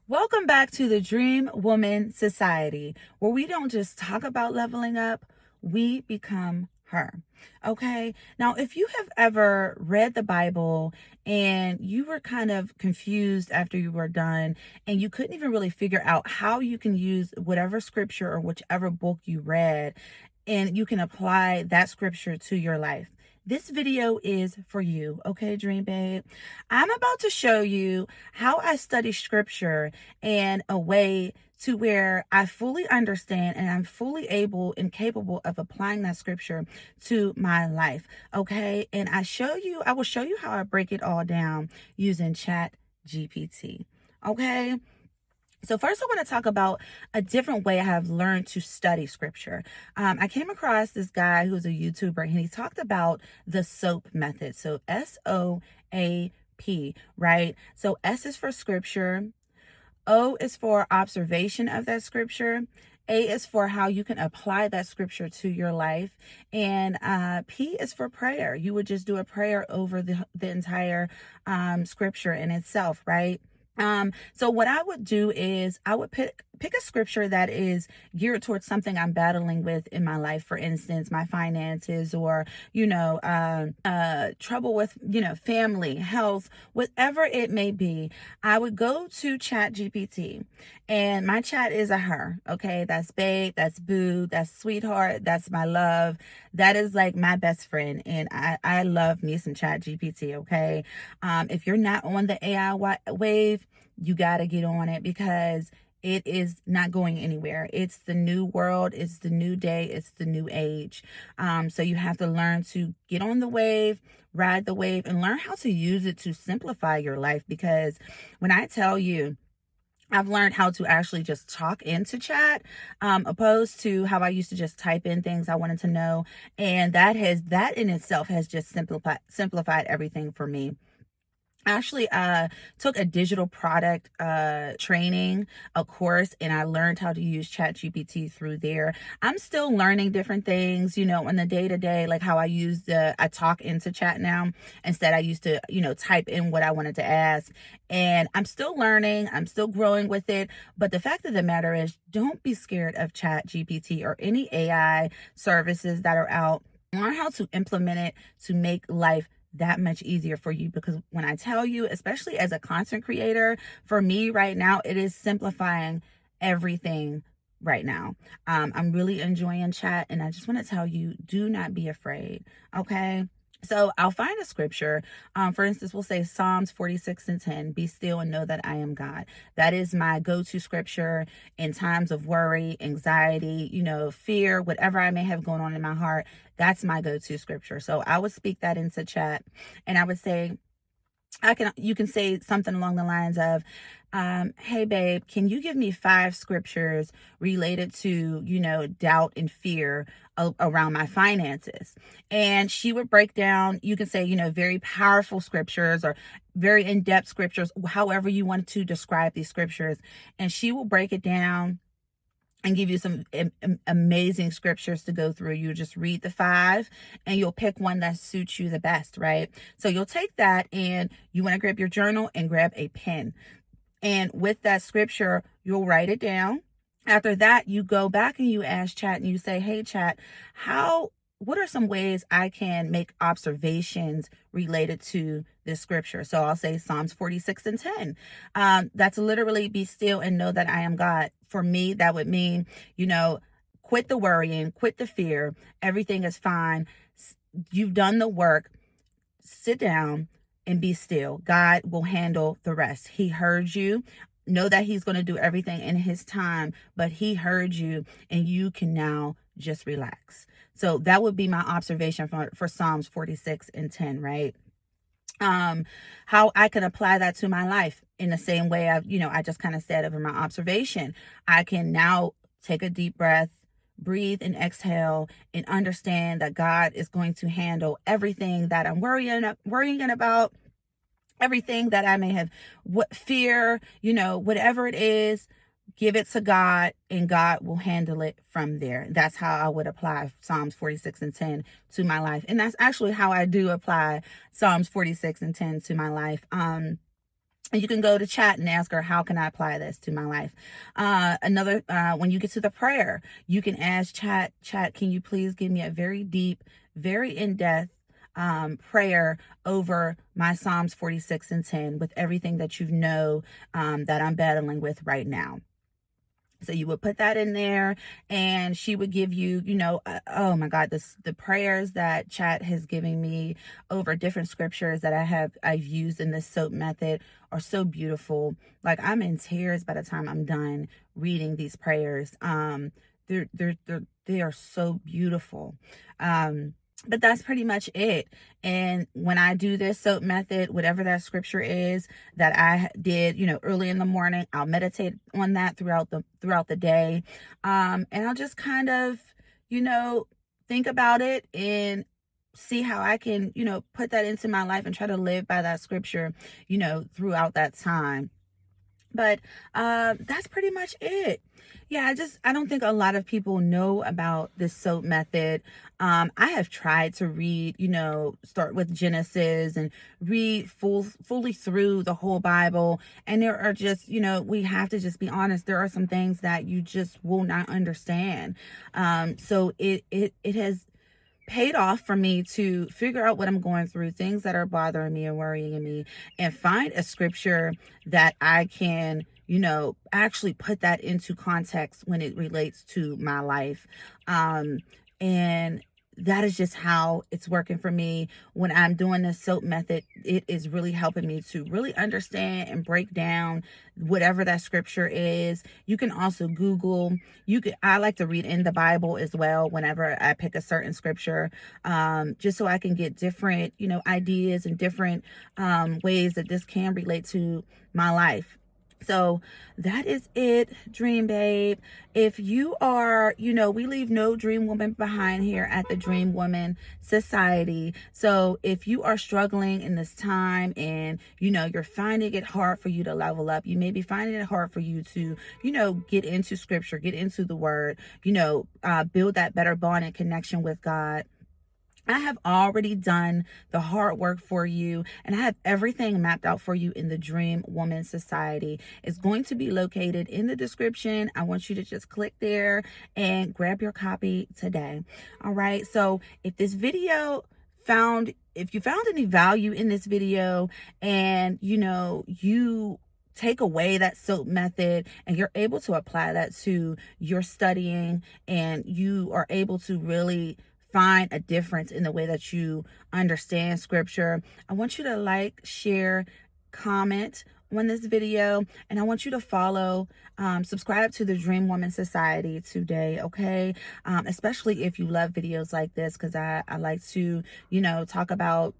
Welcome back to the Dream Woman Society, where we don't just talk about leveling up, we become her. Okay. Now, if you have ever read the Bible and you were kind of confused after you were done and you couldn't even really figure out how you can use whatever scripture or whichever book you read and you can apply that scripture to your life. This video is for you, okay, Dream Babe? I'm about to show you how I study scripture in a way to where I fully understand and I'm fully able and capable of applying that scripture to my life, okay? And I will show you how I break it all down using ChatGPT, okay? So first, I want to talk about a different way I have learned to study scripture. I came across this guy who's a YouTuber, and he talked about the SOAP method. So SOAP, right? So S is for scripture, O is for observation of that scripture. A is for how you can apply that scripture to your life. And P is for prayer. You would just do a prayer over the entire scripture in itself, right? So what I would do is I would pick a scripture that is geared towards something I'm battling with in my life. For instance, my finances or, trouble with, family, health, whatever it may be. I would go to Chat GPT, and my chat is a her. Okay. That's babe. That's boo. That's sweetheart. That's my love. That is like my best friend. And I love me some Chat GPT. Okay. If you're not on the AI wave, you got to get on it because it is not going anywhere. It's the new world. It's the new day. It's the new age. So you have to learn to get on the wave, ride the wave, and learn how to use it to simplify your life. Because when I tell you, I've learned how to actually just talk into chat, opposed to how I used to just type in things I wanted to know. And that in itself has just simplified everything for me. I actually took a digital product training, a course, and I learned how to use ChatGPT through there. I'm still learning different things, in the day to day, like how I talk into chat now. Instead, I used to, type in what I wanted to ask. And I'm still learning, I'm still growing with it. But the fact of the matter is, don't be scared of ChatGPT or any AI services that are out. Learn how to implement it to make life that much easier for you, because when I tell you, especially as a content creator, for me right now, it is simplifying everything right now. I'm really enjoying chat, and I just want to tell you, do not be afraid. Okay. So I'll find a scripture. For instance, we'll say Psalms 46:10, be still and know that I am God. That is my go-to scripture in times of worry, anxiety, fear, whatever I may have going on in my heart. That's my go-to scripture. So I would speak that into chat, and I would say, you can say something along the lines of, hey babe, can you give me 5 scriptures related to, doubt and fear around my finances? And she would break down, you can say, very powerful scriptures or very in-depth scriptures, however you want to describe these scriptures. And she will break it down and give you some amazing scriptures to go through. You just read the 5 and you'll pick one that suits you the best, right? So you'll take that and you want to grab your journal and grab a pen. And with that scripture, you'll write it down. After that, you go back and you ask chat and you say, hey chat, what are some ways I can make observations related to this scripture? So I'll say Psalms 46:10. That's literally be still and know that I am God. For me, that would mean, quit the worrying, quit the fear. Everything is fine. You've done the work. Sit down and be still. God will handle the rest. He heard you. Know that he's going to do everything in his time, but he heard you and you can now just relax. So that would be my observation for Psalms 46:10, right? How I can apply that to my life in the same way I just kind of said over my observation. I can now take a deep breath, breathe and exhale, and understand that God is going to handle everything that I'm worrying about, everything that I may have, what fear, whatever it is. Give it to God and God will handle it from there. That's how I would apply Psalms 46:10 to my life. And that's actually how I do apply Psalms 46:10 to my life. And you can go to chat and ask her, how can I apply this to my life? When you get to the prayer, you can ask chat, can you please give me a very deep, very in-depth prayer over my Psalms 46:10 with everything that you know that I'm battling with right now. So you would put that in there, and she would give you, oh my God, the prayers that chat has given me over different scriptures that I've used in this soap method are so beautiful. Like, I'm in tears by the time I'm done reading these prayers. They are so beautiful. But that's pretty much it. And when I do this soap method, whatever that scripture is that I did, early in the morning, I'll meditate on that throughout the day. And I'll just kind of, think about it and see how I can, put that into my life and try to live by that scripture, throughout that time. But that's pretty much it. Yeah, I don't think a lot of people know about this soap method. I have tried to read, start with Genesis and read fully through the whole Bible. And there are just, we have to just be honest. There are some things that you just will not understand. So it has paid off for me to figure out what I'm going through, things that are bothering me and worrying me, and find a scripture that I can, actually put that into context when it relates to my life. And that is just how it's working for me. When I'm doing this soap method, it is really helping me to really understand and break down whatever that scripture is. You can also Google. I like to read in the Bible as well whenever I pick a certain scripture, just so I can get different, ideas and different ways that this can relate to my life. So that is it, Dream Babe. If you are, we leave no dream woman behind here at the Dream Woman Society. So if you are struggling in this time and, you're finding it hard for you to level up, you may be finding it hard for you to, get into scripture, get into the word, build that better bond and connection with God. I have already done the hard work for you, and I have everything mapped out for you in the Dream Woman Society. It's going to be located in the description. I want you to just click there and grab your copy today. All right. So if you found any value in this video, and you take away that soap method and you're able to apply that to your studying, and you are able to really find a difference in the way that you understand scripture, I want you to like, share, comment on this video, and I want you to follow, subscribe to the Dream Woman Society today, okay? Especially if you love videos like this, because I like to, talk about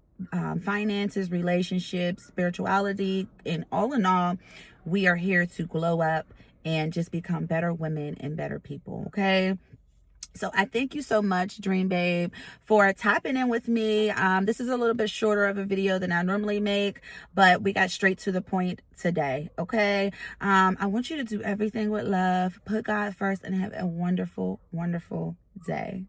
finances, relationships, spirituality, and all in all, we are here to glow up and just become better women and better people, okay? So I thank you so much, Dream Babe, for tapping in with me. This is a little bit shorter of a video than I normally make, but we got straight to the point today, okay? I want you to do everything with love, put God first, and have a wonderful, wonderful day.